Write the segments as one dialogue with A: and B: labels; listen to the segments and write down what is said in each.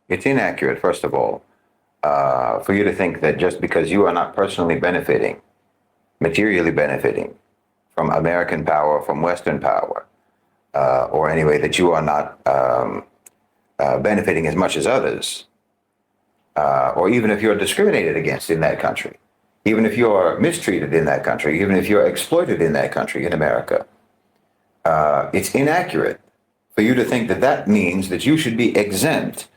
A: It's inaccurate, first of all, for you to think that just because you are not personally benefiting, materially benefiting from American power, from Western power, or anyway, that you are not benefiting as much as others, or even if you're discriminated against in that country, even if you're mistreated in that country, even if you're exploited in that country, in America, it's inaccurate for you to think that that means that you should be exempt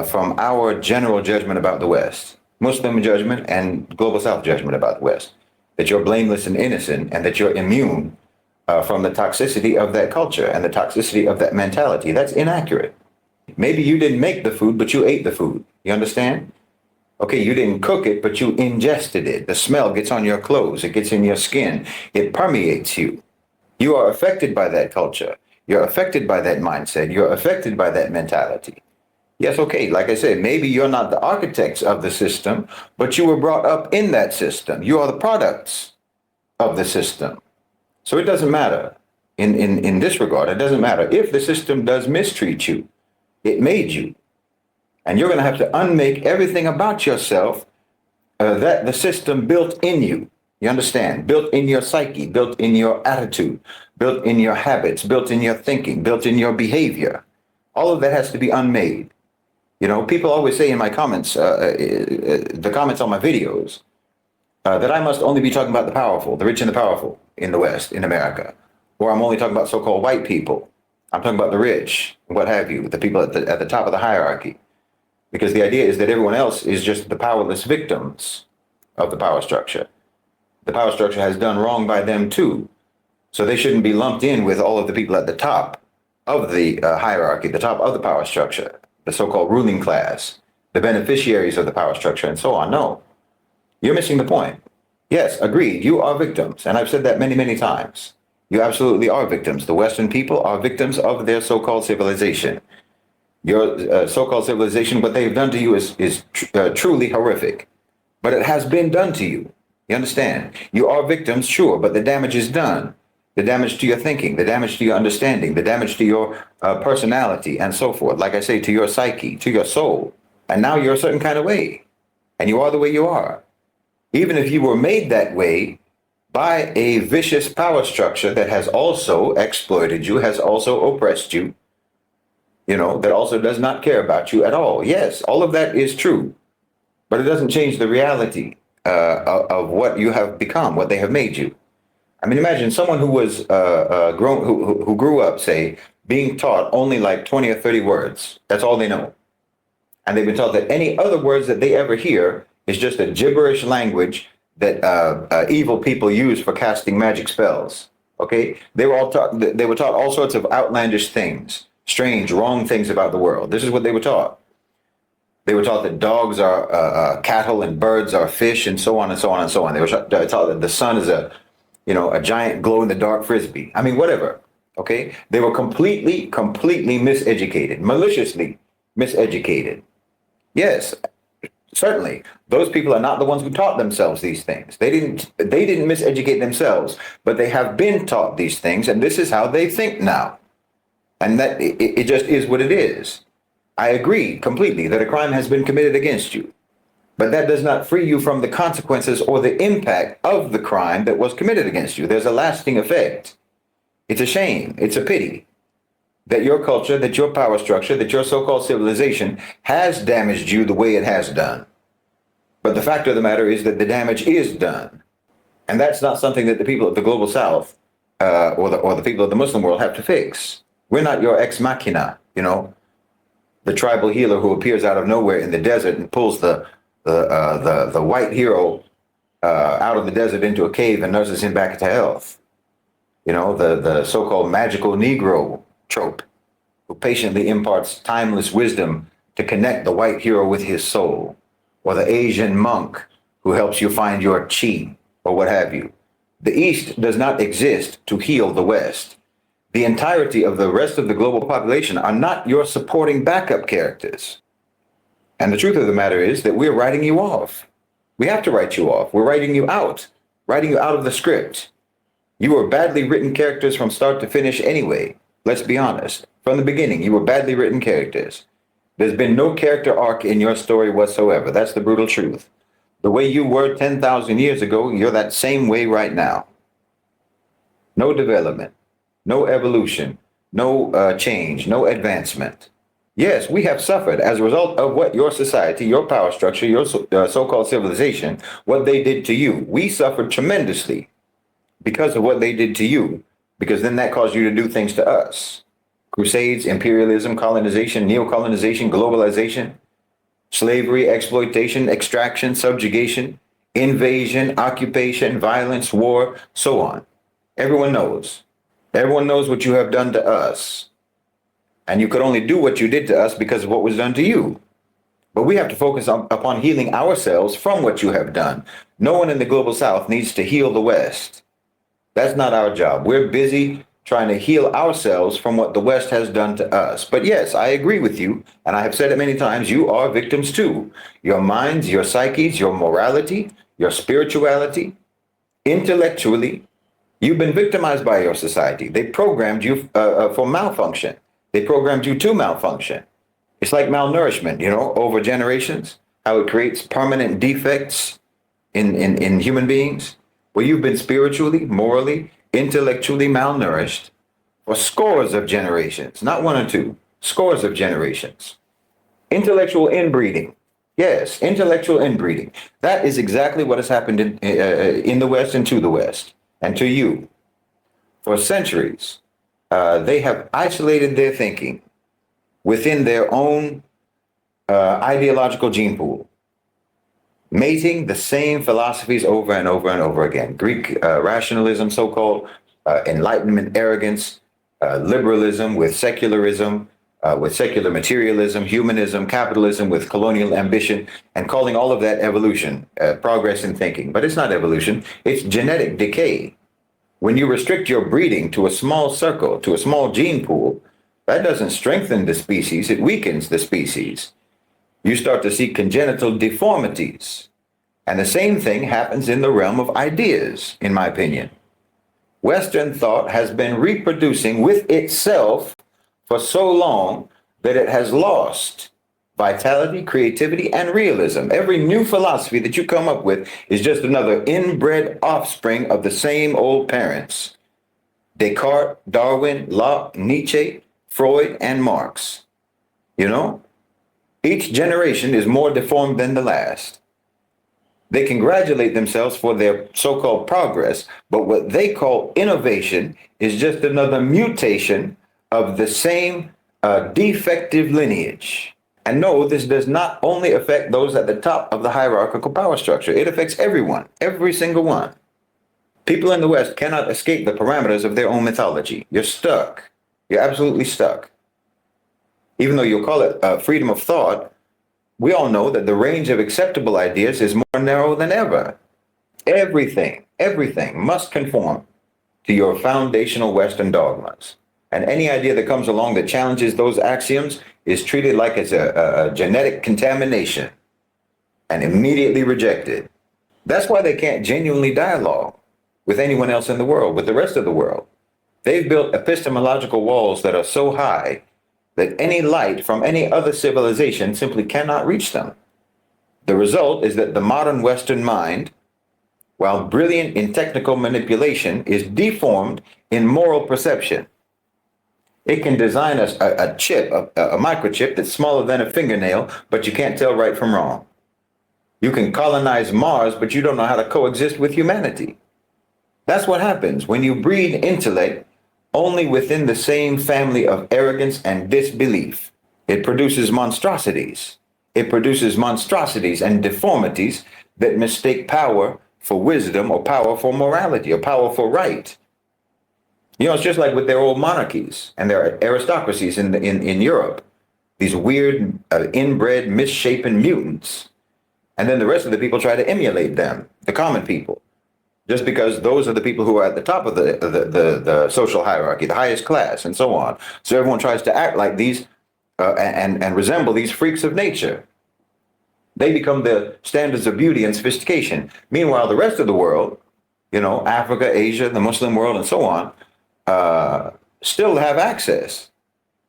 A: from our general judgment about the West, Muslim judgment and Global South judgment about the West, that you're blameless and innocent and that you're immune from the toxicity of that culture and the toxicity of that mentality. That's inaccurate. Maybe you didn't make the food, but you ate the food. You understand? Okay, you didn't cook it, but you ingested it. The smell gets on your clothes. It gets in your skin. It permeates you. You are affected by that culture. You're affected by that mindset. You're affected by that mentality. Yes, okay, like I said, maybe you're not the architects of the system, but you were brought up in that system. You are the products of the system. So it doesn't matter in this regard. It doesn't matter if the system does mistreat you. It made you. And you're going to have to unmake everything about yourself that the system built in you. You understand? Built in your psyche, built in your attitude, built in your habits, built in your thinking, built in your behavior. All of that has to be unmade. You know, people always say in my comments, the comments on my videos, that I must only be talking about the powerful, the rich and the powerful in the West, in America. Or I'm only talking about so-called white people. I'm talking about the rich, what have you, the people at the top of the hierarchy. Because the idea is that everyone else is just the powerless victims of the power structure. The power structure has done wrong by them too. So they shouldn't be lumped in with all of the people at the top of the hierarchy, the top of the power structure, the so-called ruling class, the beneficiaries of the power structure, and so on. No, you're missing the point. Yes, agreed, you are victims. And I've said that many, many times. You absolutely are victims. The Western people are victims of their so-called civilization. Your so-called civilization, what they've done to you is truly horrific. But it has been done to you. You understand? You are victims, sure, but the damage is done. The damage to your thinking, the damage to your understanding, the damage to your personality, and so forth. Like I say, to your psyche, to your soul. And now you're a certain kind of way. And you are the way you are. Even if you were made that way by a vicious power structure that has also exploited you, has also oppressed you, you know, that also does not care about you at all. Yes, all of that is true. But it doesn't change the reality of what you have become, what they have made you. I mean, imagine someone who was who grew up, say, being taught only like 20 or 30 words. That's all they know. And they've been taught that any other words that they ever hear is just a gibberish language that evil people use for casting magic spells. Okay, they were taught all sorts of outlandish things, strange, wrong things about the world. This is what they were taught. They were taught that dogs are cattle and birds are fish, and so on and so on and so on. They were taught that the sun is a giant glow-in-the-dark frisbee. I mean, whatever. Okay, they were completely miseducated, maliciously miseducated. Yes, certainly, those people are not the ones who taught themselves these things. They didn't miseducate themselves, but they have been taught these things, and this is how they think now. And that it just is what it is. I agree completely that a crime has been committed against you, but that does not free you from the consequences or the impact of the crime that was committed against you. There's a lasting effect. It's a shame. It's a pity that your culture, that your power structure, that your so-called civilization has damaged you the way it has done. But the fact of the matter is that the damage is done. And that's not something that the people of the global South or the people of the Muslim world have to fix. We're not your ex machina, the tribal healer who appears out of nowhere in the desert and pulls the white hero out of the desert into a cave and nurses him back to health. The so-called magical Negro trope, who patiently imparts timeless wisdom to connect the white hero with his soul, or the Asian monk who helps you find your chi, or what have you. The East does not exist to heal the West. The entirety of the rest of the global population are not your supporting backup characters. And the truth of the matter is that we're writing you off. We have to write you off. We're writing you out of the script. You were badly written characters from start to finish anyway. Let's be honest. From the beginning, you were badly written characters. There's been no character arc in your story whatsoever. That's the brutal truth. The way you were 10,000 years ago, you're that same way right now. No development, no evolution, no change, no advancement. Yes, we have suffered as a result of what your society, your power structure, your so-called civilization, what they did to you. We suffered tremendously because of what they did to you, because then that caused you to do things to us. Crusades, imperialism, colonization, neocolonization, globalization, slavery, exploitation, extraction, subjugation, invasion, occupation, violence, war, so on. Everyone knows. Everyone knows what you have done to us. And you could only do what you did to us because of what was done to you. But we have to focus upon healing ourselves from what you have done. No one in the global South needs to heal the West. That's not our job. We're busy trying to heal ourselves from what the West has done to us. But yes, I agree with you, and I have said it many times, you are victims too. Your minds, your psyches, your morality, your spirituality, intellectually, you've been victimized by your society. They programmed you for malfunction. They programmed you to malfunction. It's like malnourishment, over generations, how it creates permanent defects in human beings. Well, you've been spiritually, morally, intellectually malnourished for scores of generations, not one or two, scores of generations. Intellectual inbreeding. Yes, intellectual inbreeding. That is exactly what has happened in the West and to the West and to you. For centuries, they have isolated their thinking within their own ideological gene pool, mating the same philosophies over and over and over again. Greek rationalism, so-called Enlightenment arrogance, liberalism with secularism, with secular materialism, humanism, capitalism with colonial ambition, and calling all of that evolution, progress in thinking. But it's not evolution, it's genetic decay. When you restrict your breeding to a small circle, to a small gene pool, that doesn't strengthen the species, it weakens the species. You start to see congenital deformities. And the same thing happens in the realm of ideas, in my opinion. Western thought has been reproducing with itself for so long that it has lost vitality, creativity, and realism. Every new philosophy that you come up with is just another inbred offspring of the same old parents. Descartes, Darwin, Locke, Nietzsche, Freud, and Marx. Each generation is more deformed than the last. They congratulate themselves for their so-called progress, but what they call innovation is just another mutation of the same defective lineage. And no, this does not only affect those at the top of the hierarchical power structure. It affects everyone, every single one. People in the West cannot escape the parameters of their own mythology. You're stuck. You're absolutely stuck. Even though you'll call it freedom of thought, we all know that the range of acceptable ideas is more narrow than ever. Everything must conform to your foundational Western dogmas. And any idea that comes along that challenges those axioms is treated like it's a genetic contamination and immediately rejected. That's why they can't genuinely dialogue with anyone else in the world, with the rest of the world. They've built epistemological walls that are so high that any light from any other civilization simply cannot reach them. The result is that the modern Western mind, while brilliant in technical manipulation, is deformed in moral perception. It can design a chip, a microchip that's smaller than a fingernail, but you can't tell right from wrong. You can colonize Mars, but you don't know how to coexist with humanity. That's what happens when you breed intellect only within the same family of arrogance and disbelief. It produces monstrosities. It produces monstrosities and deformities that mistake power for wisdom or power for morality or power for right. It's just like with their old monarchies and their aristocracies in Europe, these weird, inbred, misshapen mutants. And then the rest of the people try to emulate them, the common people, just because those are the people who are at the top of the social hierarchy, the highest class, and so on. So everyone tries to act like these and resemble these freaks of nature. They become the standards of beauty and sophistication. Meanwhile, the rest of the world, Africa, Asia, the Muslim world, and so on, still have access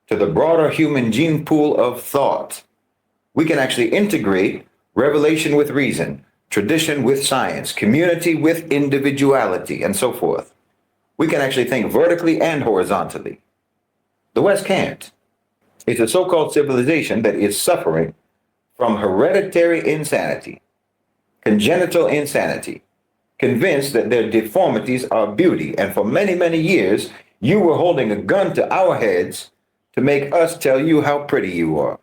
A: to the broader human gene pool of thought. We can actually integrate revelation with reason, tradition with science, community with individuality, and so forth. We can actually think vertically and horizontally. The West can't. It's a so-called civilization that is suffering from hereditary insanity, congenital insanity, convinced that their deformities are beauty. And for many, many years, you were holding a gun to our heads to make us tell you how pretty you are.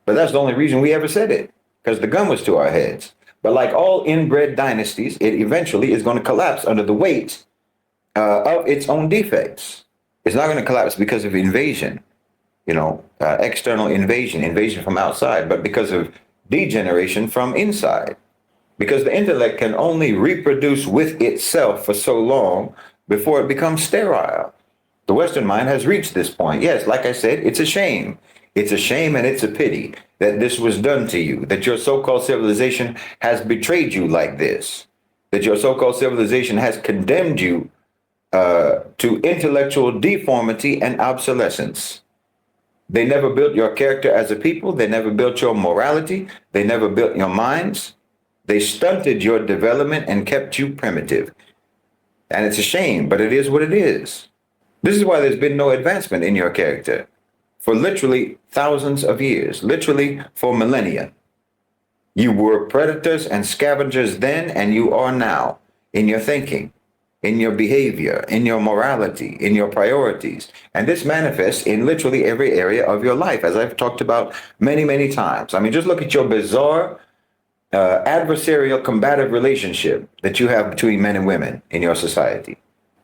A: But that's the only reason we ever said it, because the gun was to our heads. But like all inbred dynasties, it eventually is going to collapse under the weight of its own defects. It's not going to collapse because of invasion, external invasion from outside, but because of degeneration from inside. Because the intellect can only reproduce with itself for so long before it becomes sterile. The Western mind has reached this point. Yes, like I said, it's a shame. It's a shame and it's a pity that this was done to you, that your so-called civilization has betrayed you like this, that your so-called civilization has condemned you to intellectual deformity and obsolescence. They never built your character as a people. They never built your morality. They never built your minds. They stunted your development and kept you primitive. And it's a shame, but it is what it is. This is why there's been no advancement in your character for literally thousands of years, literally for millennia. You were predators and scavengers then, and you are now in your thinking, in your behavior, in your morality, in your priorities. And this manifests in literally every area of your life, as I've talked about many, many times. I mean, just look at your bizarre adversarial combative relationship that you have between men and women in your society.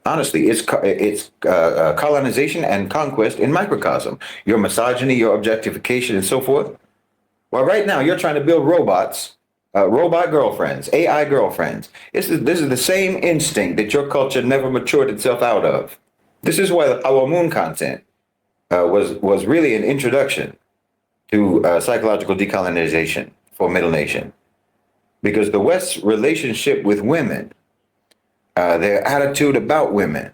A: Honestly, it's colonization and conquest in microcosm. Your misogyny, your objectification, and so forth. Well, right now, you're trying to build robots, robot girlfriends, AI girlfriends. This is the same instinct that your culture never matured itself out of. This is why our moon content was really an introduction to psychological decolonization for Middle Nation. Because the West's relationship with women, their attitude about women,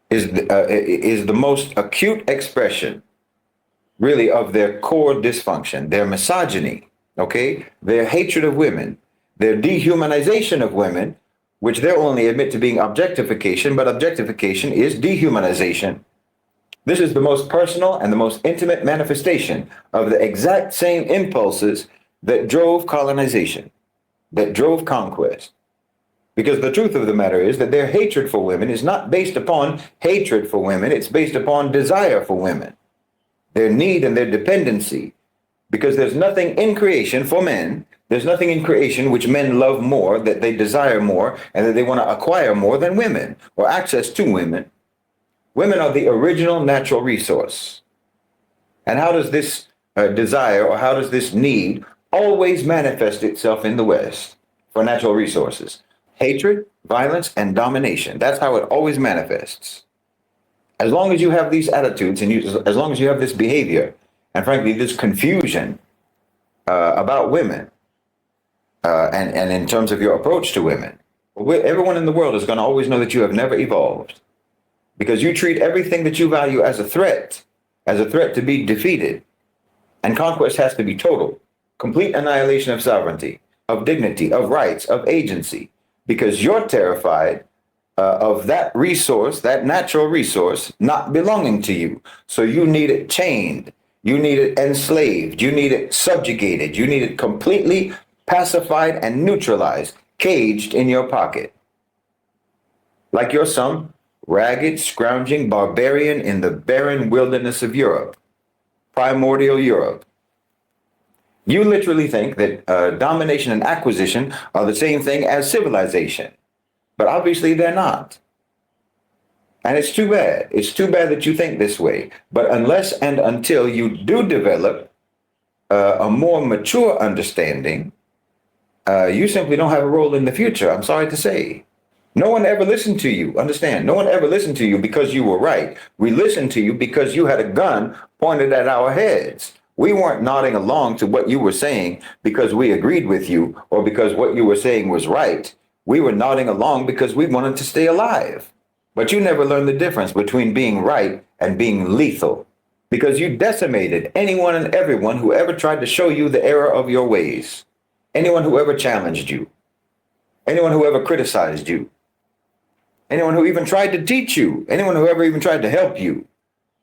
A: is the most acute expression, really, of their core dysfunction, their misogyny, okay? Their hatred of women, their dehumanization of women, which they'll only admit to being objectification, but objectification is dehumanization. This is the most personal and the most intimate manifestation of the exact same impulses that drove colonization, that drove conquest. Because the truth of the matter is that their hatred for women is not based upon hatred for women, it's based upon desire for women, their need and their dependency. Because there's nothing in creation for men, there's nothing in creation which men love more, that they desire more, and that they want to acquire more than women, or access to women. Women are the original natural resource. And how does this desire, or how does this need always manifest itself in the West for natural resources? Hatred, violence, and domination. That's how it always manifests. As long as you have these attitudes, and as long as you have this behavior, and frankly, this confusion about women, and in terms of your approach to women, everyone in the world is going to always know that you have never evolved. Because you treat everything that you value as a threat to be defeated. And conquest has to be total, complete annihilation of sovereignty, of dignity, of rights, of agency. Because you're terrified of that resource, that natural resource, not belonging to you. So you need it chained, you need it enslaved, you need it subjugated, you need it completely pacified and neutralized, caged in your pocket. Like you're some ragged, scrounging barbarian in the barren wilderness of Europe, primordial Europe. You literally think that domination and acquisition are the same thing as civilization, but obviously they're not. And it's too bad. It's too bad that you think this way. But unless and until you do develop a more mature understanding, you simply don't have a role in the future. I'm sorry to say. No one ever listened to you. Understand? No one ever listened to you because you were right. We listened to you because you had a gun pointed at our heads. We weren't nodding along to what you were saying because we agreed with you or because what you were saying was right. We were nodding along because we wanted to stay alive. But you never learned the difference between being right and being lethal, because you decimated anyone and everyone who ever tried to show you the error of your ways, anyone who ever challenged you, anyone who ever criticized you, anyone who even tried to teach you, anyone who ever even tried to help you.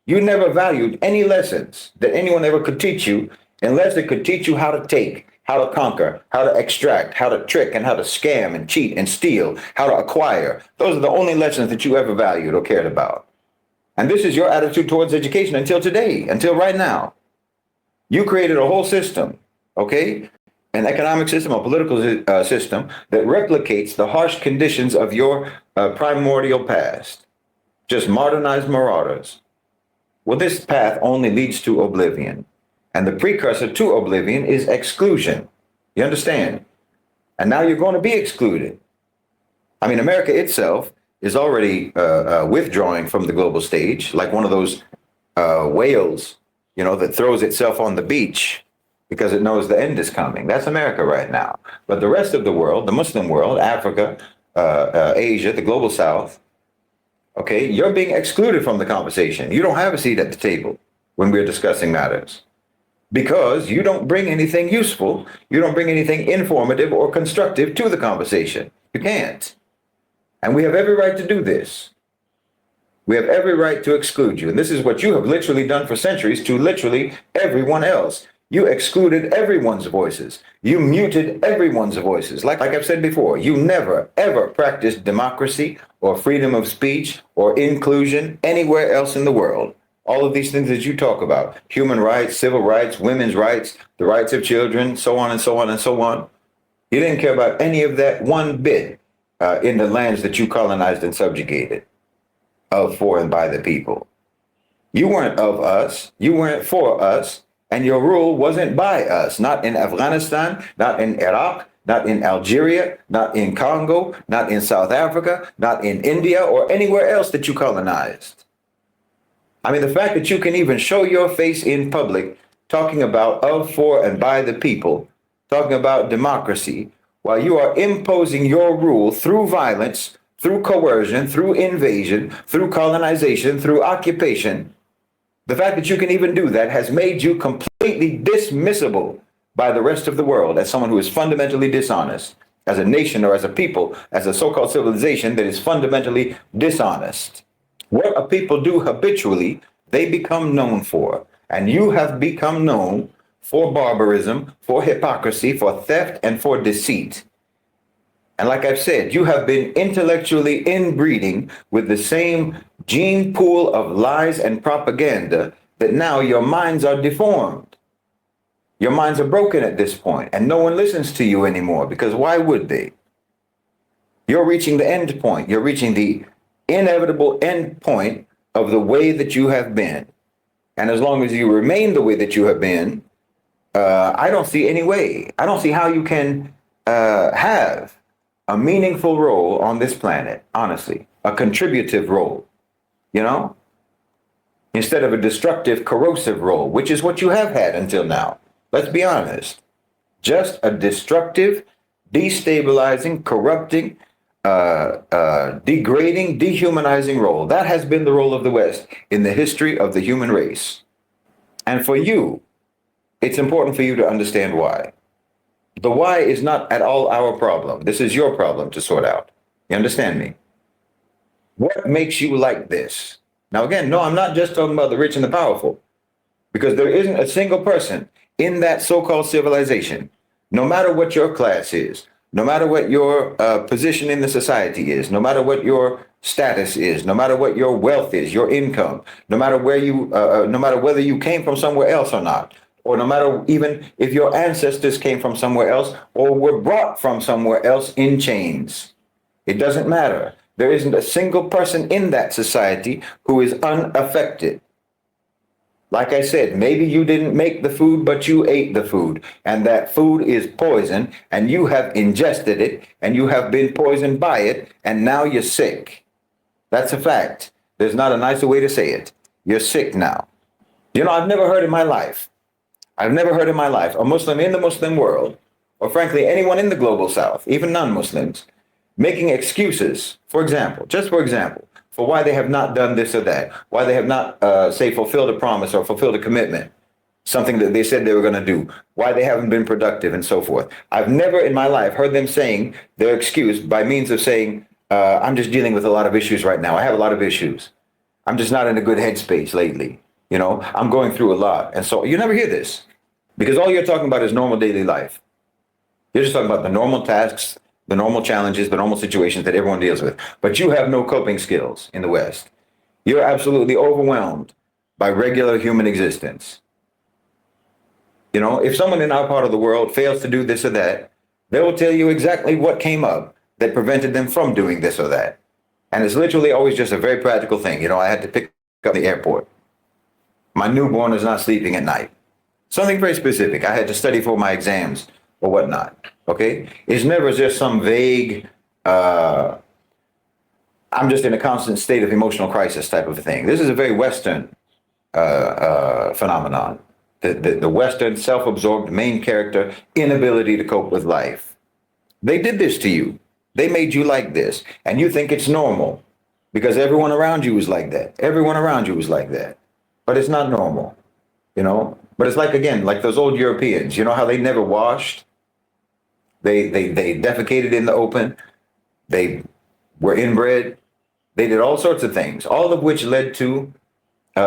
A: You never valued any lessons that anyone ever could teach you unless it could teach you how to take, how to conquer, how to extract, how to trick, and how to scam and cheat and steal, how to acquire. Those are the only lessons that you ever valued or cared about. And this is your attitude towards education until today, until right now. You created a whole system, okay? An economic system, a political system that replicates the harsh conditions of your primordial past. Just modernized marauders. Well, this path only leads to oblivion. And the precursor to oblivion is exclusion. You understand? And now you're going to be excluded. I mean, America itself is already withdrawing from the global stage, like one of those whales, you know, that throws itself on the beach because it knows the end is coming. That's America right now. But the rest of the world, the Muslim world, Africa, Asia, the global South, okay, you're being excluded from the conversation. You don't have a seat at the table when we're discussing matters because you don't bring anything useful. You don't bring anything informative or constructive to the conversation. You can't. And we have every right to do this. We have every right to exclude you. And this is what you have literally done for centuries to literally everyone else. You excluded everyone's voices. You muted everyone's voices. Like I've said before, you never, ever practiced democracy or freedom of speech or inclusion anywhere else in the world. All of these things that you talk about, human rights, civil rights, women's rights, the rights of children, so on and so on and so on. You didn't care about any of that one bit in the lands that you colonized and subjugated, of, for, and by the people. You weren't of us. You weren't for us. And your rule wasn't by us, not in Afghanistan, not in Iraq, not in Algeria, not in Congo, not in South Africa, not in India, or anywhere else that you colonized. I mean, the fact that you can even show your face in public talking about of, for, and by the people, talking about democracy, while you are imposing your rule through violence, through coercion, through invasion, through colonization, through occupation. The fact that you can even do that has made you completely dismissible by the rest of the world as someone who is fundamentally dishonest, as a nation or as a people, as a so-called civilization that is fundamentally dishonest. What a people do habitually, they become known for. And you have become known for barbarism, for hypocrisy, for theft, and for deceit. And like I've said, you have been intellectually inbreeding with the same gene pool of lies and propaganda that now your minds are deformed. Your minds are broken at this point, and no one listens to you anymore, because why would they? You're reaching the end point. You're reaching the inevitable end point of the way that you have been. And as long as you remain the way that you have been, I don't see any way. I don't see how you can have a meaningful role on this planet, honestly, a contributive role, you know, instead of a destructive, corrosive role, which is what you have had until now. Let's be honest. Just a destructive, destabilizing, corrupting, degrading, dehumanizing role. That has been the role of the West in the history of the human race. And for you, it's important for you to understand why. The why is not at all our problem. This is your problem to sort out. You understand me? What makes you like this? Now, again, no, I'm not just talking about the rich and the powerful, because there isn't a single person in that so-called civilization, no matter what your class is, no matter what your position in the society is, no matter what your status is, no matter what your wealth is, your income, no matter where you, no matter whether you came from somewhere else or not, or no matter even if your ancestors came from somewhere else or were brought from somewhere else in chains. It doesn't matter. There isn't a single person in that society who is unaffected. Like I said, maybe you didn't make the food, but you ate the food, and that food is poison, and you have ingested it, and you have been poisoned by it, and now you're sick. That's a fact. There's not a nicer way to say it. You're sick now. You know, I've never heard in my life a Muslim in the Muslim world, or frankly, anyone in the global South, even non-Muslims, making excuses, for example, for why they have not done this or that, why they have not, say, fulfilled a promise or fulfilled a commitment, something that they said they were going to do, why they haven't been productive and so forth. I've never in my life heard them saying their excuse by means of saying, I'm just dealing with a lot of issues right now. I have a lot of issues. I'm just not in a good headspace lately. You know, I'm going through a lot. And so you never hear this because all you're talking about is normal daily life. You're just talking about the normal tasks, the normal challenges, the normal situations that everyone deals with. But you have no coping skills in the West. You're absolutely overwhelmed by regular human existence. You know, if someone in our part of the world fails to do this or that, they will tell you exactly what came up that prevented them from doing this or that. And it's literally always just a very practical thing. You know, I had to pick up the airport. My newborn is not sleeping at night. Something very specific. I had to study for my exams or whatnot. Okay? It's never just some vague, I'm just in a constant state of emotional crisis type of a thing. This is a very Western phenomenon. The Western self-absorbed main character inability to cope with life. They did this to you. They made you like this. And you think it's normal because everyone around you is like that. Everyone around you is like that. But it's not normal, you know? But it's like, again, like those old Europeans, you know how they never washed? They defecated in the open. They were inbred. They did all sorts of things, all of which led to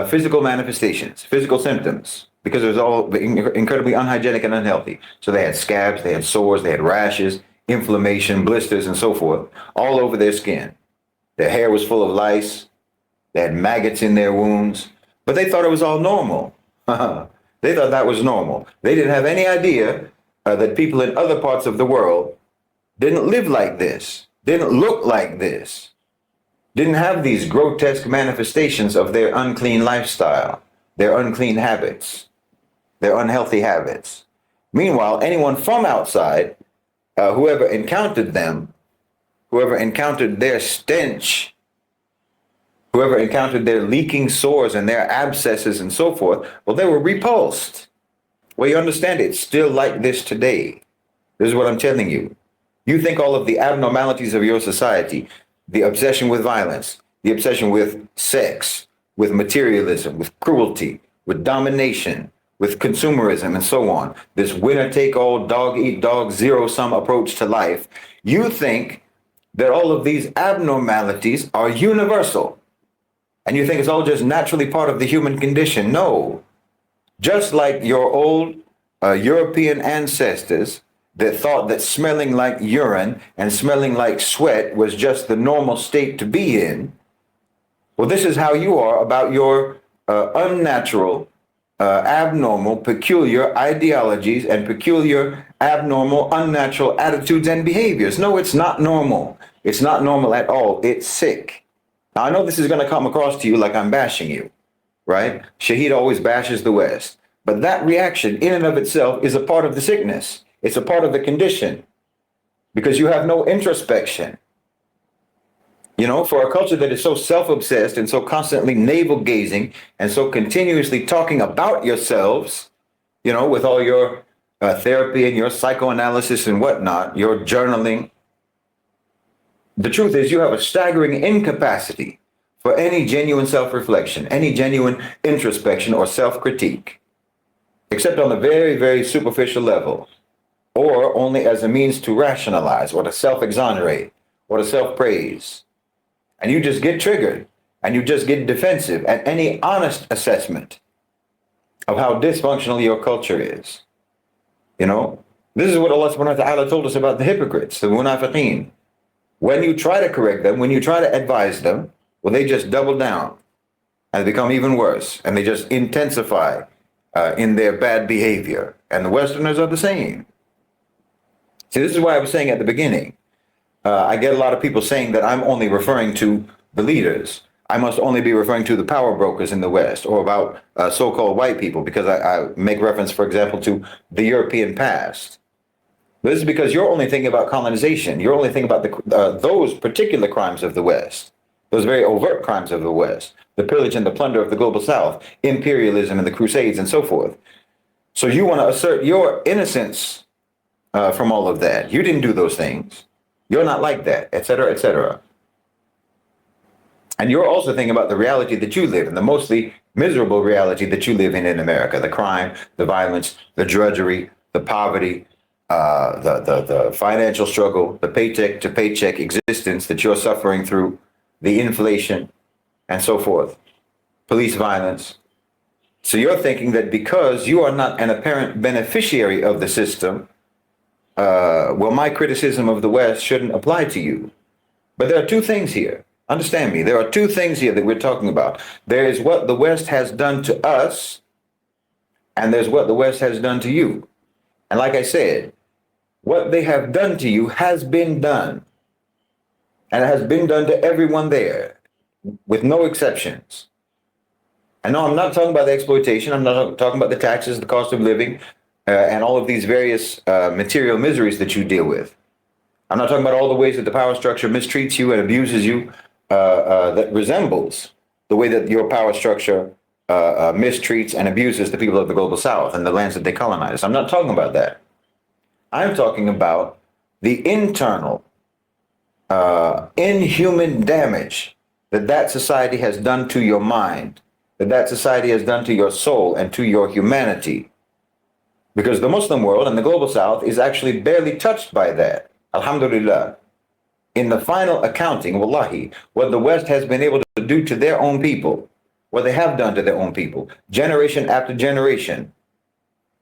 A: physical manifestations, physical symptoms, because it was all incredibly unhygienic and unhealthy. So they had scabs, they had sores, they had rashes, inflammation, blisters, and so forth, all over their skin. Their hair was full of lice. They had maggots in their wounds, but they thought it was all normal. They thought that was normal. They didn't have any idea that people in other parts of the world didn't live like this, didn't look like this, didn't have these grotesque manifestations of their unclean lifestyle, their unclean habits, their unhealthy habits. Meanwhile, anyone from outside, whoever encountered them, whoever encountered their stench, whoever encountered their leaking sores and their abscesses and so forth, well, they were repulsed. Well, you understand it's still like this today. This is what I'm telling you. You think all of the abnormalities of your society, the obsession with violence, the obsession with sex, with materialism, with cruelty, with domination, with consumerism and so on, this winner-take-all, dog-eat-dog, zero-sum approach to life, you think that all of these abnormalities are universal. And you think it's all just naturally part of the human condition. No. Just like your old European ancestors that thought that smelling like urine and smelling like sweat was just the normal state to be in, well, this is how you are about your unnatural, abnormal, peculiar ideologies and peculiar, abnormal, unnatural attitudes and behaviors. No, it's not normal. It's not normal at all. It's sick. Now, I know this is going to come across to you like I'm bashing you, right? Shahid always bashes the West. But that reaction in and of itself is a part of the sickness. It's a part of the condition because you have no introspection. You know, for a culture that is so self-obsessed and so constantly navel-gazing and so continuously talking about yourselves, you know, with all your therapy and your psychoanalysis and whatnot, your journaling, the truth is you have a staggering incapacity for any genuine self-reflection, any genuine introspection or self-critique, except on a very, very superficial level, or only as a means to rationalize or to self-exonerate or to self-praise. And you just get triggered and you just get defensive at any honest assessment of how dysfunctional your culture is. You know, this is what Allah subhanahu wa ta'ala told us about the hypocrites, the munafiqeen. When you try to correct them, when you try to advise them, well, they just double down and become even worse. And they just intensify in their bad behavior. And the Westerners are the same. See, this is why I was saying at the beginning, I get a lot of people saying that I'm only referring to the leaders. I must only be referring to the power brokers in the West or about so-called white people because I make reference, for example, to the European past. This is because you're only thinking about colonization. You're only thinking about those particular crimes of the West, those very overt crimes of the West, the pillage and the plunder of the global South, imperialism and the Crusades and so forth. So you want to assert your innocence from all of that. You didn't do those things. You're not like that, et cetera, et cetera. And you're also thinking about the reality that you live in, the mostly miserable reality that you live in America, the crime, the violence, the drudgery, the poverty, the financial struggle, the paycheck to paycheck existence that you're suffering through, the inflation, and so forth, police violence. So you're thinking that because you are not an apparent beneficiary of the system, well, my criticism of the West shouldn't apply to you. But there are two things here. Understand me. There are two things here that we're talking about. There is what the West has done to us, and there's what the West has done to you. And like I said, what they have done to you has been done. And it has been done to everyone there, with no exceptions. And no, I'm not talking about the exploitation. I'm not talking about the taxes, the cost of living, and all of these various material miseries that you deal with. I'm not talking about all the ways that the power structure mistreats you and abuses you, that resembles the way that your power structure mistreats and abuses the people of the global South and the lands that they colonize. I'm not talking about that. I'm talking about the internal, inhuman damage that society has done to your mind, that society has done to your soul and to your humanity. Because the Muslim world and the global South is actually barely touched by that. Alhamdulillah. In the final accounting, wallahi, what the West has been able to do to their own people, what they have done to their own people, generation after generation,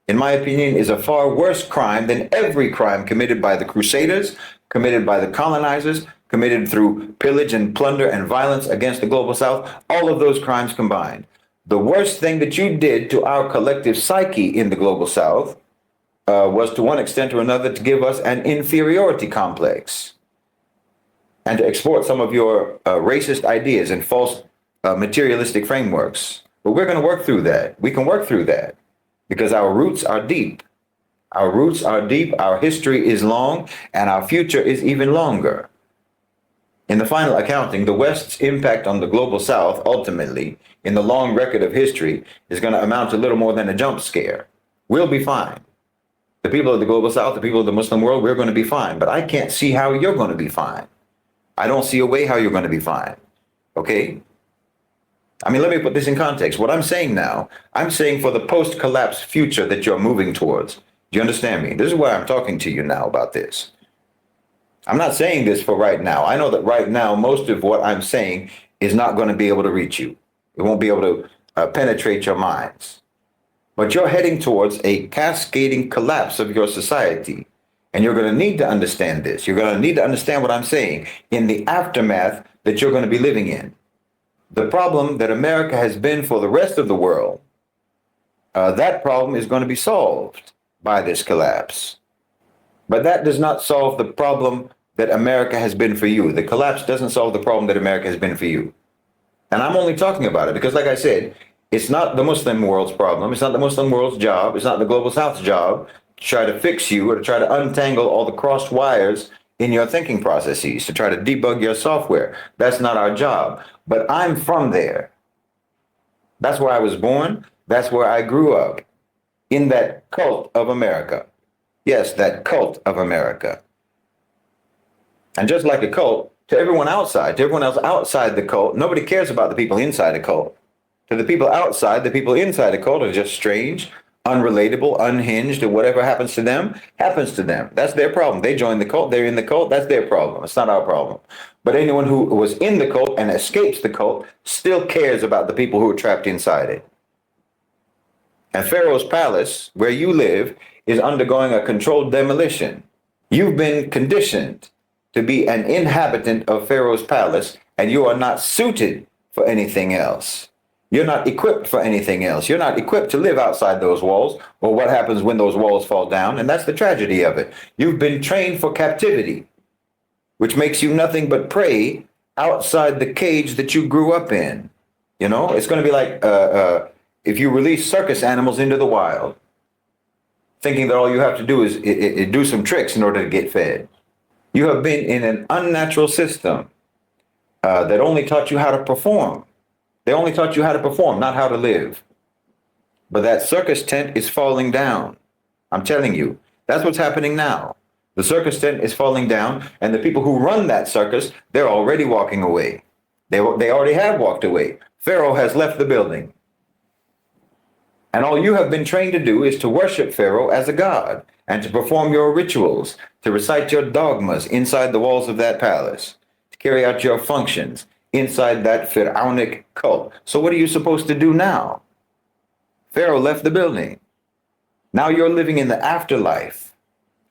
A: in my opinion, is a far worse crime than every crime committed by the Crusaders, committed by the colonizers, committed through pillage and plunder and violence against the global South, all of those crimes combined. The worst thing that you did to our collective psyche in the global South was, to one extent or another, to give us an inferiority complex and to export some of your racist ideas and false materialistic frameworks. But we're going to work through that. We can work through that because our roots are deep. Our roots are deep, our history is long, and our future is even longer. In the final accounting, the West's impact on the global South, ultimately, in the long record of history, is going to amount to little more than a jump scare. We'll be fine. The people of the global South, the people of the Muslim world, we're going to be fine. But I can't see how you're going to be fine. I don't see a way how you're going to be fine. Okay? I mean, let me put this in context. What I'm saying now, I'm saying for the post-collapse future that you're moving towards. Do you understand me? This is why I'm talking to you now about this. I'm not saying this for right now. I know that right now, most of what I'm saying is not going to be able to reach you. It won't be able to penetrate your minds. But you're heading towards a cascading collapse of your society. And you're going to need to understand this. You're going to need to understand what I'm saying in the aftermath that you're going to be living in. The problem that America has been for the rest of the world, that problem is going to be solved by this collapse. But that does not solve the problem that America has been for you. The collapse doesn't solve the problem that America has been for you. And I'm only talking about it because, like I said, it's not the Muslim world's problem. It's not the Muslim world's job. It's not the global South's job to try to fix you or to try to untangle all the crossed wires in your thinking processes, to try to debug your software. That's not our job. But I'm from there. That's where I was born. That's where I grew up, in that cult of America. Yes, that cult of America. And just like a cult, to everyone outside, to everyone else outside the cult, nobody cares about the people inside the cult. To the people outside, the people inside the cult are just strange, unrelatable, unhinged, and whatever happens to them, happens to them. That's their problem. They joined the cult, they're in the cult, that's their problem. It's not our problem. But anyone who was in the cult and escapes the cult still cares about the people who are trapped inside it. And Pharaoh's palace, where you live, is undergoing a controlled demolition. You've been conditioned to be an inhabitant of Pharaoh's palace, and you are not suited for anything else. You're not equipped for anything else. You're not equipped to live outside those walls, or what happens when those walls fall down, and that's the tragedy of it. You've been trained for captivity, which makes you nothing but prey outside the cage that you grew up in. You know, it's going to be like if you release circus animals into the wild, thinking that all you have to do is do some tricks in order to get fed. You have been in an unnatural system that only taught you how to perform. They only taught you how to perform, not how to live. But that circus tent is falling down. I'm telling you, that's what's happening now. The circus tent is falling down, and the people who run that circus, they're already walking away. They already have walked away. Pharaoh has left the building. And all you have been trained to do is to worship Pharaoh as a god and to perform your rituals, to recite your dogmas inside the walls of that palace, to carry out your functions inside that pharaonic cult. So what are you supposed to do now? Pharaoh left the building. Now you're living in the afterlife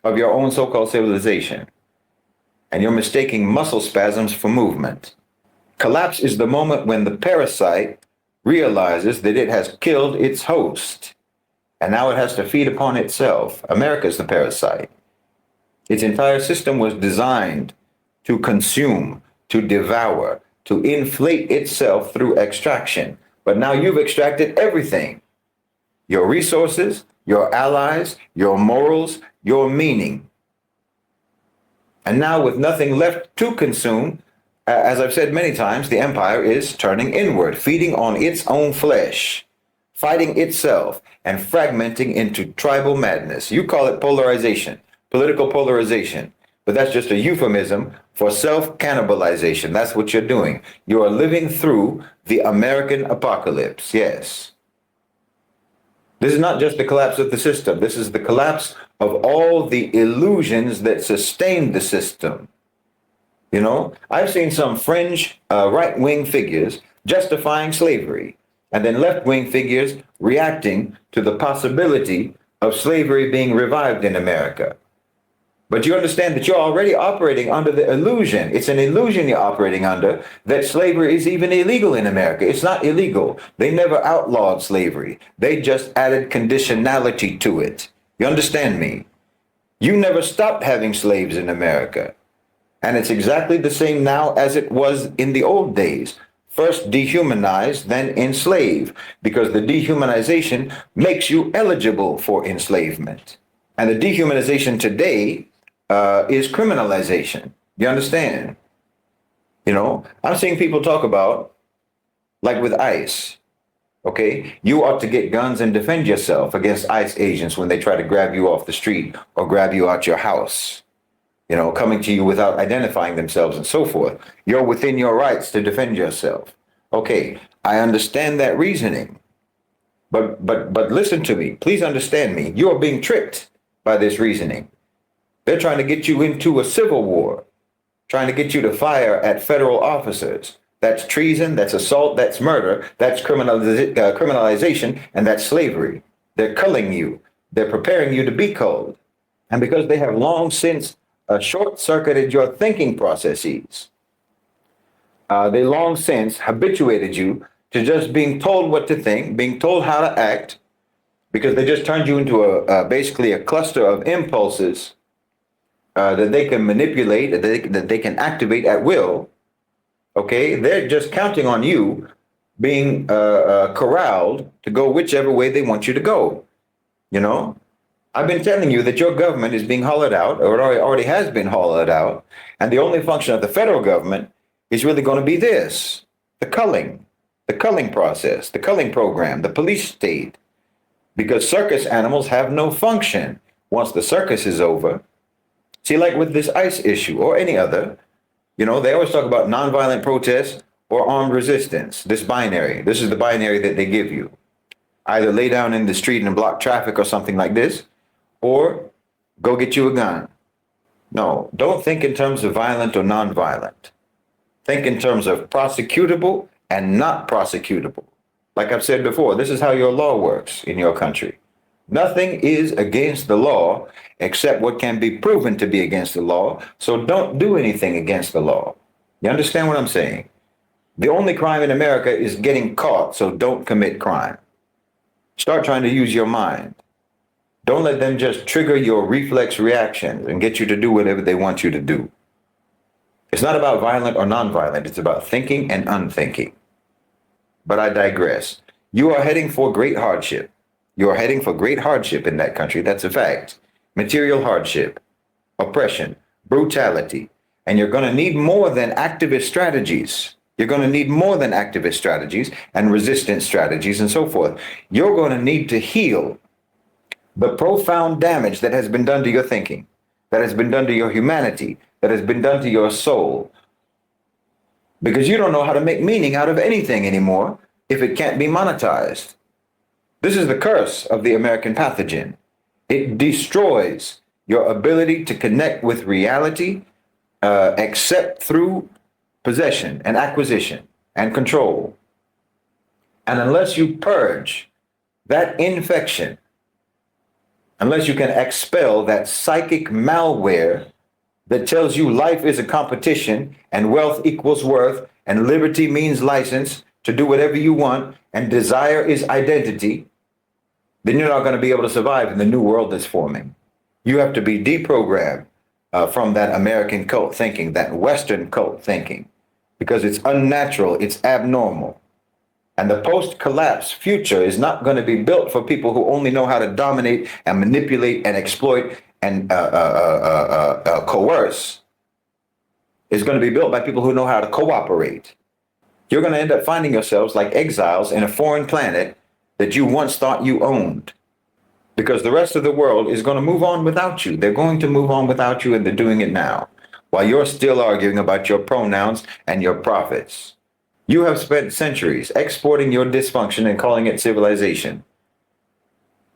A: of your own so-called civilization, and you're mistaking muscle spasms for movement. Collapse is the moment when the parasite realizes that it has killed its host, and now it has to feed upon itself. America's the parasite. Its entire system was designed to consume, to devour, to inflate itself through extraction. But now you've extracted everything. Your resources, your allies, your morals, your meaning. And now with nothing left to consume, as I've said many times, the empire is turning inward, feeding on its own flesh, fighting itself, and fragmenting into tribal madness. You call it polarization, political polarization, but that's just a euphemism for self-cannibalization. That's what you're doing. You are living through the American apocalypse, yes. This is not just the collapse of the system. This is the collapse of all the illusions that sustained the system. You know, I've seen some fringe right-wing figures justifying slavery, and then left-wing figures reacting to the possibility of slavery being revived in America. But you understand that you're already operating under the illusion. It's an illusion you're operating under that slavery is even illegal in America. It's not illegal. They never outlawed slavery. They just added conditionality to it. You understand me? You never stopped having slaves in America. And it's exactly the same now as it was in the old days. First dehumanize, then enslave, because the dehumanization makes you eligible for enslavement. And the dehumanization today is criminalization. You understand? You know, I'm seeing people talk about, like with ICE, okay? You ought to get guns and defend yourself against ICE agents when they try to grab you off the street or grab you out your house. You know, coming to you without identifying themselves and so forth. You're within your rights to defend yourself. Okay, I understand that reasoning. But listen to me. Please understand me. You are being tricked by this reasoning. They're trying to get you into a civil war, trying to get you to fire at federal officers. That's treason, that's assault, that's murder, that's criminalization, and that's slavery. They're culling you. They're preparing you to be culled. And because they have long since short-circuited your thinking processes. They long since habituated you to just being told what to think, being told how to act, because they just turned you into basically a cluster of impulses that they can manipulate, that they can activate at will. Okay, they're just counting on you being corralled to go whichever way they want you to go. You know? I've been telling you that your government is being hollowed out, or it already has been hollowed out, and the only function of the federal government is really going to be this, the culling process, the culling program, the police state, because circus animals have no function once the circus is over. See, like with this ICE issue or any other, you know, they always talk about nonviolent protests or armed resistance, this binary. This is the binary that they give you. Either lay down in the street and block traffic or something like this, or go get you a gun. No, don't think in terms of violent or nonviolent. Think in terms of prosecutable and not prosecutable. Like I've said before, this is how your law works in your country. Nothing is against the law except what can be proven to be against the law. So don't do anything against the law. You understand what I'm saying? The only crime in America is getting caught, so don't commit crime. Start trying to use your mind. Don't let them just trigger your reflex reactions and get you to do whatever they want you to do. It's not about violent or nonviolent. It's about thinking and unthinking. But I digress. You are heading for great hardship. You are heading for great hardship in that country. That's a fact. Material hardship, oppression, brutality. And you're going to need more than activist strategies. You're going to need more than activist strategies and resistance strategies and so forth. You're going to need to heal the profound damage that has been done to your thinking, that has been done to your humanity, that has been done to your soul. because you don't know how to make meaning out of anything anymore if it can't be monetized. This is the curse of the American pathogen. It destroys your ability to connect with reality except through possession and acquisition and control. And unless you purge that infection, unless you can expel that psychic malware that tells you life is a competition and wealth equals worth and liberty means license to do whatever you want and desire is identity, then you're not going to be able to survive in the new world that's forming. You have to be deprogrammed from that American cult thinking, that Western cult thinking, because it's unnatural, it's abnormal. And the post-collapse future is not going to be built for people who only know how to dominate and manipulate and exploit and coerce. It's going to be built by people who know how to cooperate. You're going to end up finding yourselves like exiles in a foreign planet that you once thought you owned, because the rest of the world is going to move on without you. They're going to move on without you, and they're doing it now, while you're still arguing about your pronouns and your profits. You have spent centuries exporting your dysfunction and calling it civilization.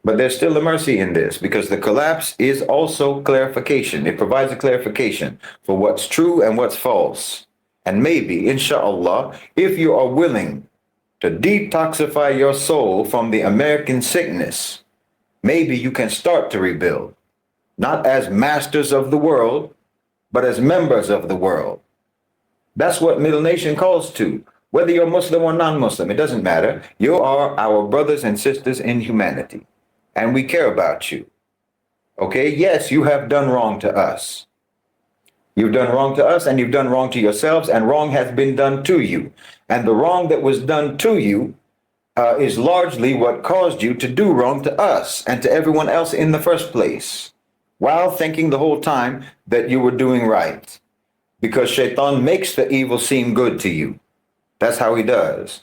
A: But there's still a mercy in this, because the collapse is also clarification. It provides a clarification for what's true and what's false. And maybe, inshallah, if you are willing to detoxify your soul from the American sickness, maybe you can start to rebuild, not as masters of the world, but as members of the world. That's what Middle Nation calls to. Whether you're Muslim or non-Muslim, it doesn't matter. You are our brothers and sisters in humanity, and we care about you. Okay? Yes, you have done wrong to us. You've done wrong to us, and you've done wrong to yourselves, and wrong has been done to you. And the wrong that was done to you is largely what caused you to do wrong to us and to everyone else in the first place, while thinking the whole time that you were doing right. Because Shaitan makes the evil seem good to you. That's how he does.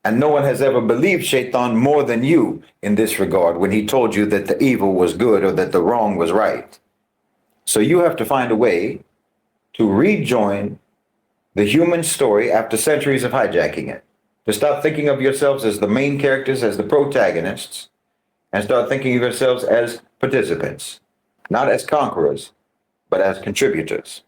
A: And no one has ever believed Shaitan more than you in this regard when he told you that the evil was good or that the wrong was right. So you have to find a way to rejoin the human story after centuries of hijacking it, to stop thinking of yourselves as the main characters, as the protagonists, and start thinking of yourselves as participants, not as conquerors, but as contributors.